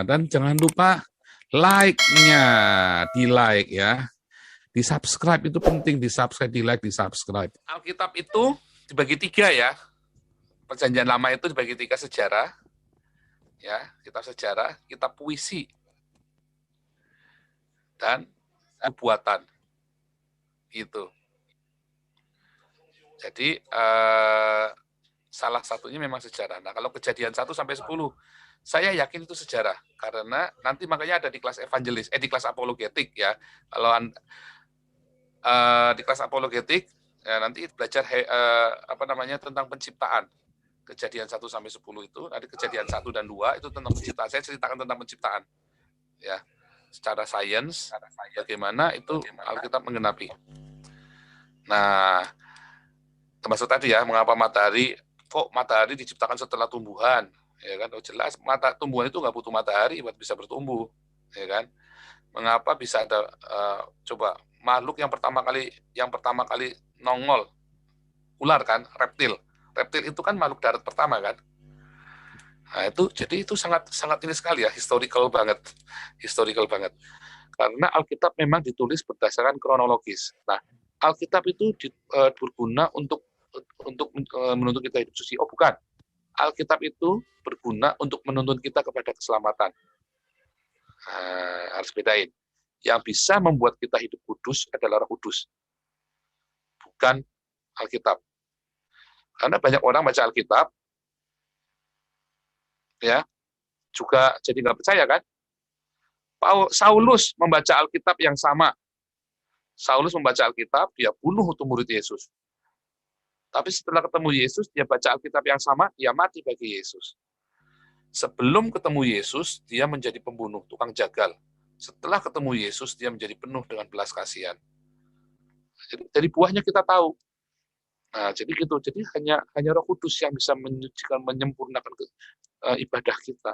dan jangan lupa like-nya, di-like ya. Di-subscribe itu penting, di-subscribe, di-like, di-subscribe. Alkitab itu dibagi 3 ya. Perjanjian Lama itu dibagi 3 sejarah. Ya, kitab sejarah, kitab puisi, dan nubuatan. Gitu. Jadi salah satunya memang sejarah. Nah, kalau Kejadian 1 sampai 10, saya yakin itu sejarah karena nanti makanya ada di kelas evangelis, di kelas apologetik ya. Kalau di kelas apologetik ya, nanti belajar tentang penciptaan. Kejadian 1 sampai 10 itu, nanti Kejadian 1 dan 2 itu tentang penciptaan. Saya ceritakan tentang penciptaan. Ya. Secara sains bagaimana itu Alkitab menggenapi. Nah, termasuk tadi ya, mengapa kok matahari diciptakan setelah tumbuhan, ya kan? Oh jelas, tumbuhan itu nggak butuh matahari buat bisa bertumbuh, ya kan? Mengapa bisa ada coba makhluk yang pertama kali nongol, ular kan, reptil itu kan makhluk darat pertama kan? Nah itu jadi itu sangat ini sekali ya, historical banget, karena Alkitab memang ditulis berdasarkan kronologis. Nah, Alkitab itu berguna untuk menuntun kita hidup suci. Oh bukan, Alkitab itu berguna untuk menuntun kita kepada keselamatan. Harus bedain. Yang bisa membuat kita hidup kudus adalah Roh Kudus, bukan Alkitab. Karena banyak orang baca Alkitab, ya, juga jadi nggak percaya kan? Saulus membaca Alkitab yang sama. Saulus membaca Alkitab, dia bunuh untuk murid Yesus. Tapi setelah ketemu Yesus, dia baca Alkitab yang sama, dia mati bagi Yesus. Sebelum ketemu Yesus, dia menjadi pembunuh, tukang jagal. Setelah ketemu Yesus, dia menjadi penuh dengan belas kasihan. Jadi dari buahnya kita tahu. Nah, jadi gitu. Jadi hanya Roh Kudus yang bisa menyucikan, menyempurnakan ibadah kita.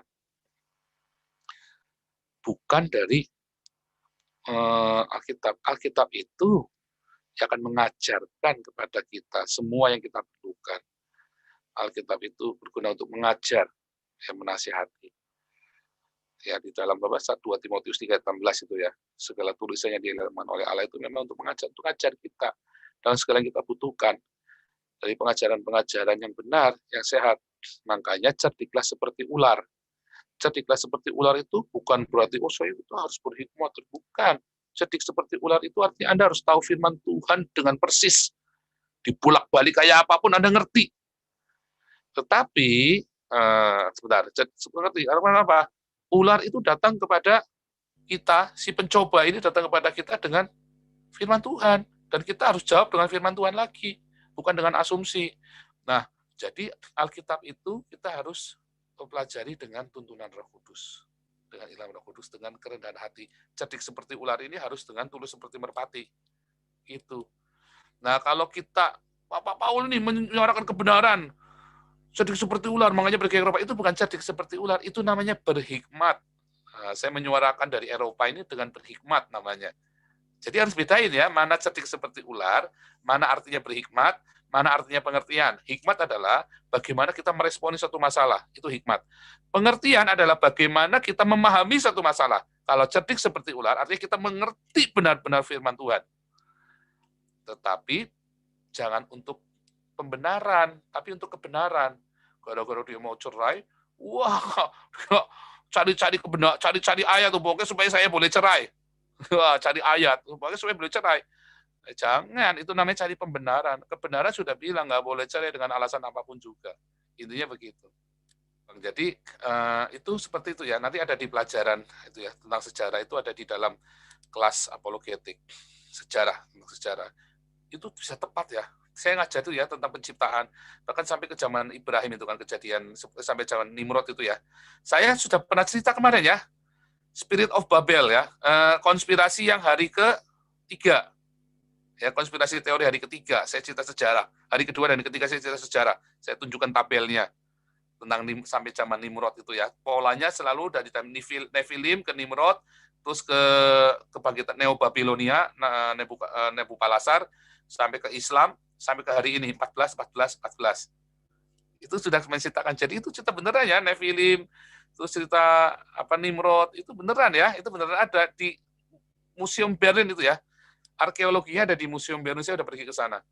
Bukan dari Alkitab. Alkitab itu akan mengajarkan kepada kita semua yang kita perlukan. Alkitab itu berguna untuk mengajar, menasihati. Ya, di dalam 2 Timotius 3:18 itu ya, segala tulisan yang diilhamkan oleh Allah itu memang untuk mengajar kita dalam segala yang kita butuhkan. Dari pengajaran-pengajaran yang benar, yang sehat. Makanya cerdiklah seperti ular. Cerdiklah seperti ular itu bukan berarti, saya itu harus berhikmat. Bukan. Cerdik seperti ular itu artinya Anda harus tahu firman Tuhan dengan persis. Dibulak-balik kayak apapun Anda ngerti. Tetapi, seperti apa? Ular itu datang kepada kita, si pencoba ini datang kepada kita dengan firman Tuhan. Dan kita harus jawab dengan firman Tuhan lagi. Bukan dengan asumsi. Nah, jadi Alkitab itu kita harus mempelajari dengan tuntunan Roh Kudus. Dengan ilham Roh Kudus, dengan kerendahan hati. Cerdik seperti ular ini harus dengan tulus seperti merpati. Gitu. Nah, kalau kita, Pak Paul ini menyuarakan kebenaran, cerdik seperti ular, makanya pergi ke Eropa, itu bukan cerdik seperti ular, itu namanya berhikmat. Nah, saya menyuarakan dari Eropa ini dengan berhikmat namanya. Jadi harus bedain ya, mana cerdik seperti ular, mana artinya berhikmat, mana artinya pengertian. Hikmat adalah bagaimana kita meresponi satu masalah, itu hikmat. Pengertian adalah bagaimana kita memahami satu masalah. Kalau cerdik seperti ular, artinya kita mengerti benar-benar firman Tuhan. Tetapi jangan untuk pembenaran, tapi untuk kebenaran. Gara-gara dia mau cerai, wah, cari ayat tuh, pokoknya supaya saya boleh cerai. Wah, cari ayat, pokoknya supaya boleh cerai. Jangan, itu namanya cari pembenaran. Kebenaran sudah bilang nggak boleh cerai dengan alasan apapun juga. Intinya begitu. Jadi itu seperti itu ya. Nanti ada di pelajaran itu ya tentang sejarah, itu ada di dalam kelas apologetik sejarah. Itu bisa tepat ya. Saya ngajar itu ya tentang penciptaan, bahkan sampai ke zaman Ibrahim itu kan, kejadian sampai zaman Nimrod itu ya. Saya sudah pernah cerita kemarin ya. Spirit of Babel ya, konspirasi yang hari ke-3, ya, konspirasi teori hari ke-3, saya cerita sejarah, hari kedua dan ketiga saya cerita sejarah, saya tunjukkan tabelnya, tentang sampai zaman Nimrod itu ya, polanya selalu dari Nephilim ke Nimrod, terus ke kebangkitan Neo-Babilonia, Nebukadnezar, sampai ke Islam, sampai ke hari ini, 14. Itu sudah menceritakan, jadi itu cerita beneran ya, Nephilim, terus cerita apa Nimrod, itu beneran ya, itu beneran ada di Museum Berlin itu ya. Arkeologinya ada di Museum Berlin, saya udah pergi ke sana.